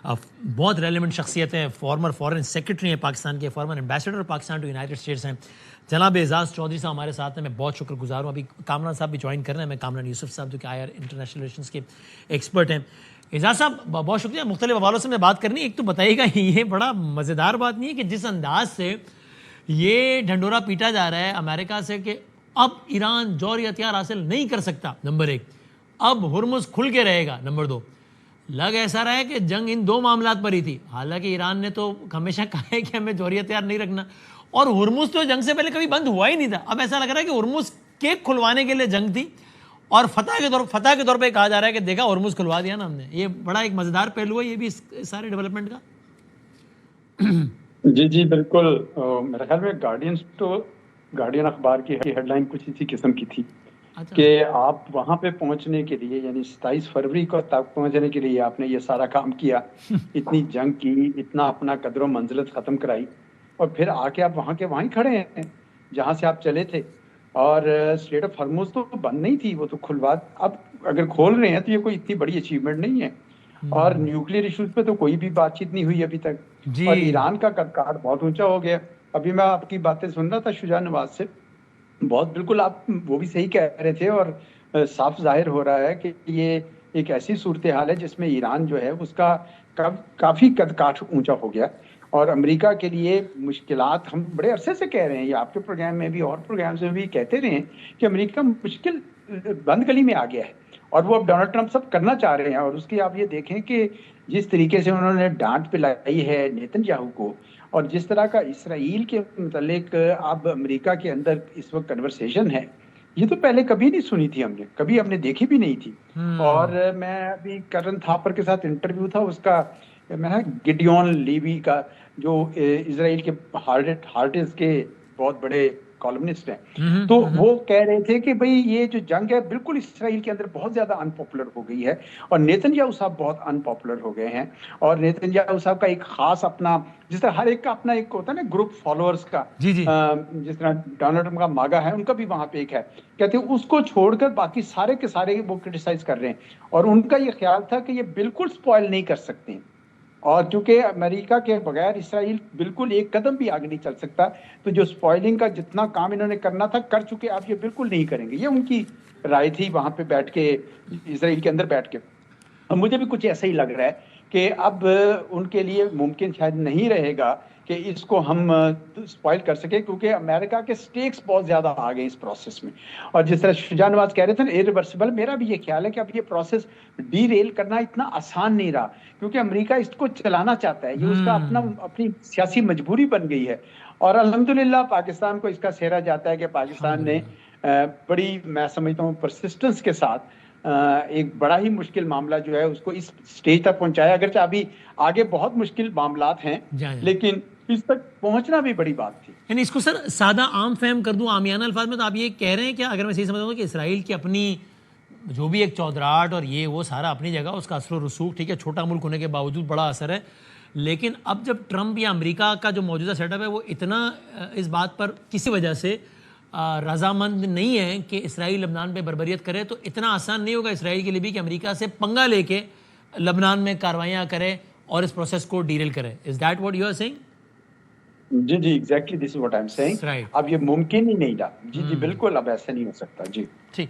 बहुत रेलिवेंट शख्सियत है, फॉर्मर फॉरेन सेक्रेटरी हैं पाकिस्तान के, former ambassador Pakistan to United States हैं, जनाब एजाज़ चौधरी साहब हमारे साथ हैं। मैं बहुत शुक्रगुजार हूँ। अभी कामरान साहब भी ज्वाइन कर रहे हैं, मैं कामरान यूसुफ साहब जो कि IR इंटरनेशनल रिलेशंस के एक्सपर्ट हैं। एजाज़ साहब बहुत शुक्रिया, मुख्तलिफ हवालों से मैं बात करनी। एक तो बताइएगा, ये बड़ा मज़ेदार बात नहीं है कि जिस अंदाज से ये ढंडोरा पीटा जा रहा है अमेरिका से कि अब ईरान जौहरी हथियार हासिल नहीं कर सकता, नंबर 1, अब हुर्मुज़ खुल के रहेगा, नंबर 2। लग ऐसा रहा है कि जंग इन 2 मामलात पर ही थी। हालांकि ईरान ने तो हमेशा कहा है कि हमें जौहरी हथियार नहीं रखना, और हुर्मुज़ तो जंग से पहले कभी बंद हुआ ही नहीं था। अब ऐसा लग रहा है कि हुर्मुज़ के खुलवाने के लिए जंग थी, और फतह के तौर पे कहा जा रहा है कि देखा हुर्मुज़ खुलवा दिया ना हमने। ये बड़ा एक मज़ेदार पहलू है ये भी इस सारे डेवलपमेंट का। जी जी बिल्कुल। मेरे ख्याल में गार्डियन अखबार की हेडलाइन कुछ इसी किस्म की थी कि आप वहां पे पहुंचने के लिए, यानी 27 फरवरी को तक पहुंचने के लिए आपने ये सारा काम किया, इतनी जंग की, इतना अपना कदर मंजिलत खत्म कराई, और फिर आके आप वहां के वहीं खड़े हैं जहां से आप चले थे। और स्ट्रेट ऑफ हॉर्मुज़ तो बंद नहीं थी, वो तो खुलवा, अब अगर खोल रहे हैं तो ये कोई इतनी बड़ी अचीवमेंट नहीं है। और न्यूक्लियर इश्यूज पे तो कोई भी बातचीत नहीं हुई अभी तक, और ईरान का कद बहुत ऊंचा हो गया। अभी मैं आपकी बातें सुन रहा था शुजा नवाज से, बहुत बिल्कुल आप वो भी सही कह रहे थे, और साफ जाहिर हो रहा है कि ये एक ऐसी सूरत हाल है जिसमें ईरान जो है उसका काफी कद काठ ऊंचा हो गया। और अमेरिका के लिए मुश्किलात, हम बड़े अरसे से कह रहे हैं, ये आपके प्रोग्राम में भी और प्रोग्राम्स में भी कहते रहे हैं कि अमेरिका मुश्किल बंद गली में आ गया है, और वो अब डोनाल्ड ट्रंप सब करना चाह रहे हैं। और उसकी आप ये देखें कि जिस तरीके से उन्होंने डांट पिलाई है नेतन्याहू को, और जिस तरह का इसराइल के मतलब अब अमेरिका के अंदर इस वक्त कन्वर्सेशन है, ये तो पहले कभी नहीं सुनी थी हमने, कभी हमने देखी भी नहीं थी। और मैं अभी करन थापर के साथ इंटरव्यू था उसका, मैं गिडियोन लीवी का, जो इसराइल के हार्टेस्ट के बहुत बड़े कॉलमनिस्ट हैं, तो वो कह रहे थे कि भाई ये जो जंग है बिल्कुल इसराइल के अंदर बहुत ज्यादा अनपॉपुलर हो गई है, और नेतन्याहू साहब बहुत अनपॉपुलर हो गए हैं। और नेतन्याहू साहब का एक खास अपना, जिस तरह हर एक का अपना एक होता है ना ग्रुप फॉलोअर्स का, जिस तरह डोनाल्ड ट्रंप का मागा है, उनका भी वहां पे एक है, कहते हैं उसको छोड़कर बाकी सारे के सारे वो क्रिटिसाइज कर रहे हैं। और उनका ये ख्याल था कि ये बिल्कुल स्पॉइल नहीं कर सकते, और चूंकि अमेरिका के बगैर इसराइल बिल्कुल एक कदम भी आगे नहीं चल सकता, तो जो स्पॉइलिंग का जितना काम इन्होंने करना था कर चुके, आप ये बिल्कुल नहीं करेंगे। ये उनकी राय थी वहां पे बैठ के, इसराइल के अंदर बैठ के। अब मुझे भी कुछ ऐसा ही लग रहा है कि अब उनके लिए मुमकिन शायद नहीं रहेगा कि इसको हम स्पॉइल कर सके, क्योंकि अमेरिका के स्टेक्स बहुत ज्यादा आ गए इस प्रोसेस में। और जिस तरह शुजा नवाज कह रहे थे ना, इरिवर्सिबल, मेरा भी ये ख्याल है कि अब ये प्रोसेस डीरेल करना इतना आसान नहीं रहा, क्योंकि अमेरिका इसको चलाना चाहता है, ये उसका अपनी सियासी मजबूरी बन गई है। और अल्हम्दुलिल्लाह पाकिस्तान को इसका सेहरा जाता है कि पाकिस्तान ने बड़ी, मैं समझता हूँ, परसिस्टेंस के साथ एक बड़ा ही मुश्किल मामला जो है उसको इस स्टेज तक पहुंचाया। अगरचे अभी आगे बहुत मुश्किल मामलात हैं, लेकिन इस तक पहुंचना भी बड़ी बात थी। यानी इसको सर सादा आम फहम कर दूं, आमियाना अल्फाज में, तो आप ये कह रहे हैं कि अगर मैं सही समझ रहा हूं कि इसराइल की अपनी जो भी एक चौधराहट और ये वो सारा अपनी जगह, उसका असर रसूख, ठीक है, छोटा मुल्क होने के बावजूद बड़ा असर है, लेकिन अब जब ट्रंप या अमेरिका का जो मौजूदा सेटअप है वो इतना इस बात पर किसी वजह से रजामंद नहीं है कि इसराइल लबनान पे बर्बरियत करे, तो इतना आसान नहीं होगा इसराइल के लिए भी कि अमेरिका से पंगा लेके लबनान में कार्रवाइयाँ करे और इस प्रोसेस को डीरेल करे। Is that what you are saying? जी जी exactly, this is what I am saying. अब ये मुमकिन ही नहीं था। जी जी बिल्कुल, अब ऐसा नहीं हो सकता। जी ठीक।